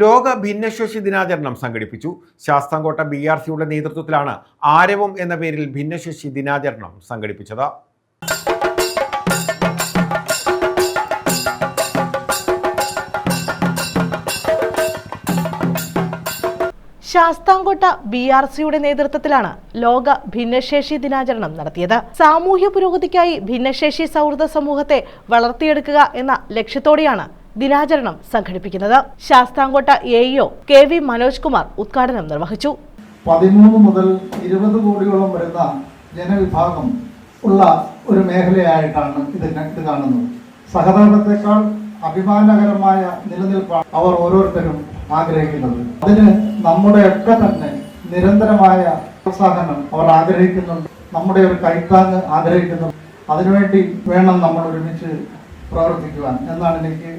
ലോക ഭിന്നശേഷി ദിനാചരണം സംഘടിപ്പിച്ചു. ശാസ്താംകോട്ട BRCയുടെ നേതൃത്വത്തിലാണ് ആരവം എന്ന പേരിൽ ഭിന്നശേഷി ദിനാചരണം സംഘടിപ്പിച്ചത്. ശാസ്താംകോട്ട BRCയുടെ നേതൃത്വത്തിലാണ് ലോക ഭിന്നശേഷി ദിനാചരണം നടത്തിയത്. സാമൂഹ്യ പുരോഗതിക്കായി ഭിന്നശേഷി സൗഹൃദ സമൂഹത്തെ വളർത്തിയെടുക്കുക എന്ന ലക്ഷ്യത്തോടെയാണ് ദിനാചരണം സംഘടിപ്പിക്കുന്നത്. ശാസ്താംകോട്ട AEO KV മനോജ് കുമാർ ഉദ്ഘാടനം നിർവഹിച്ചു. 13 മുതൽ 20 കോടിയോളം വരുന്ന ജനവിഭാഗം ഉള്ള ഒരു മേഖലയായിട്ടാണ് ഇത് കാണുന്നത്. സഹതാപത്തെക്കാൾ അഭിമാനകരമായ നിലനിൽപ്പാണ് അവർ ഓരോരുത്തരും ആഗ്രഹിക്കുന്നത്. അതിന് നമ്മുടെയൊക്കെ തന്നെ നിരന്തരമായ പ്രോത്സാഹനം അവർ ആഗ്രഹിക്കുന്നുണ്ട്. നമ്മുടെ ഒരു കൈത്താങ് ആഗ്രഹിക്കുന്നുണ്ട്. അതിനുവേണ്ടി വേണം നമ്മൾ ഒരുമിച്ച് പ്രവർത്തിക്കുവാൻ എന്നാണ് എനിക്ക്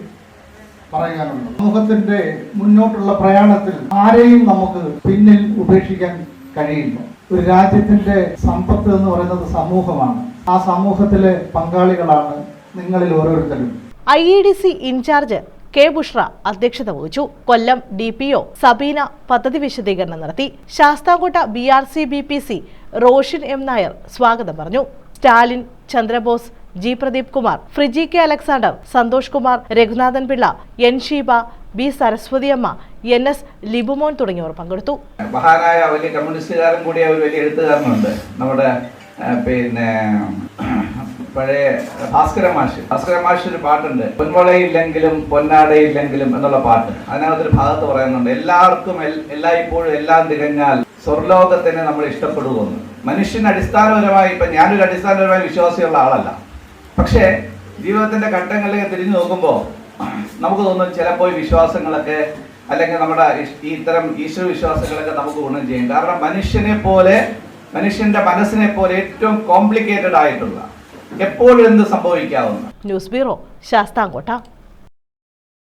പറയാനുള്ളത്. സമൂഹത്തിന്റെ മുന്നോട്ടുള്ള പ്രയാണത്തിൽ ആരെയും നമുക്ക് പിന്നിൽ ഉപേക്ഷിക്കാൻ കഴിയില്ല. ഒരു രാജ്യത്തിന്റെ സമ്പത്ത് എന്ന് പറയുന്നത് സമൂഹമാണ്. ആ സമൂഹത്തിലെ പങ്കാളികളാണ് നിങ്ങളിൽ ഓരോരുത്തരും. IEDC in charge K. ബുഷ്ര അധ്യക്ഷത വഹിച്ചു. കൊല്ലം DPO സബീന പദ്ധതി വിശദീകരണം നടത്തി. Sasthamkotta BRC BPC Roshin M. Nair സ്വാഗതം പറഞ്ഞു. Stalin, Chandrabose, G. Pradeep Kumar, Friji K. Alexander, Santhosh Kumar, Raghunathan Pillai, N. Sheeba, B. Saraswathiamma, NS Libumon തുടങ്ങിയവർ പങ്കെടുത്തു. മഹാനായ വലിയ കമ്മ്യൂണിസ്റ്റുകാരൻ കൂടിയ ഒരു വലിയ എഴുത്തുകാരനുണ്ട് നമ്മുടെ പഴയ ഭാസ്കര മാഷ് ഒരു പാട്ടുണ്ട്, പൊൻവളയില്ലെങ്കിലും പൊന്നാടയില്ലെങ്കിലും എന്നുള്ള പാട്ട്. അതിനകത്തൊരു ഭാഗത്ത് പറയുന്നുണ്ട്, എല്ലാവർക്കും എല്ലായ്പ്പോഴും എല്ലാം തികഞ്ഞാൽ സ്വർലോകത്തിനെ നമ്മൾ ഇഷ്ടപ്പെടുമെന്ന്. മനുഷ്യന് അടിസ്ഥാനപരമായി, ഇപ്പം ഞാനൊരു അടിസ്ഥാനപരമായി വിശ്വാസിയുള്ള ആളല്ല, പക്ഷേ ജീവിതത്തിന്റെ ഘട്ടങ്ങളിലേക്ക് തിരിഞ്ഞു നോക്കുമ്പോൾ നമുക്ക് തോന്നും ചിലപ്പോൾ വിശ്വാസങ്ങളൊക്കെ അല്ലെങ്കിൽ നമ്മുടെ ഇത്തരം ഈശ്വര വിശ്വാസങ്ങളൊക്കെ നമുക്ക് ഗുണം ചെയ്യും. കാരണം മനുഷ്യന്റെ മനസ്സിനെ പോലെ ഏറ്റവും കോംപ്ലിക്കേറ്റഡ് ആയിട്ടുള്ള എപ്പോഴും എന്ത് സംഭവിക്കാവുന്ന. News bureau, Sasthamkotta.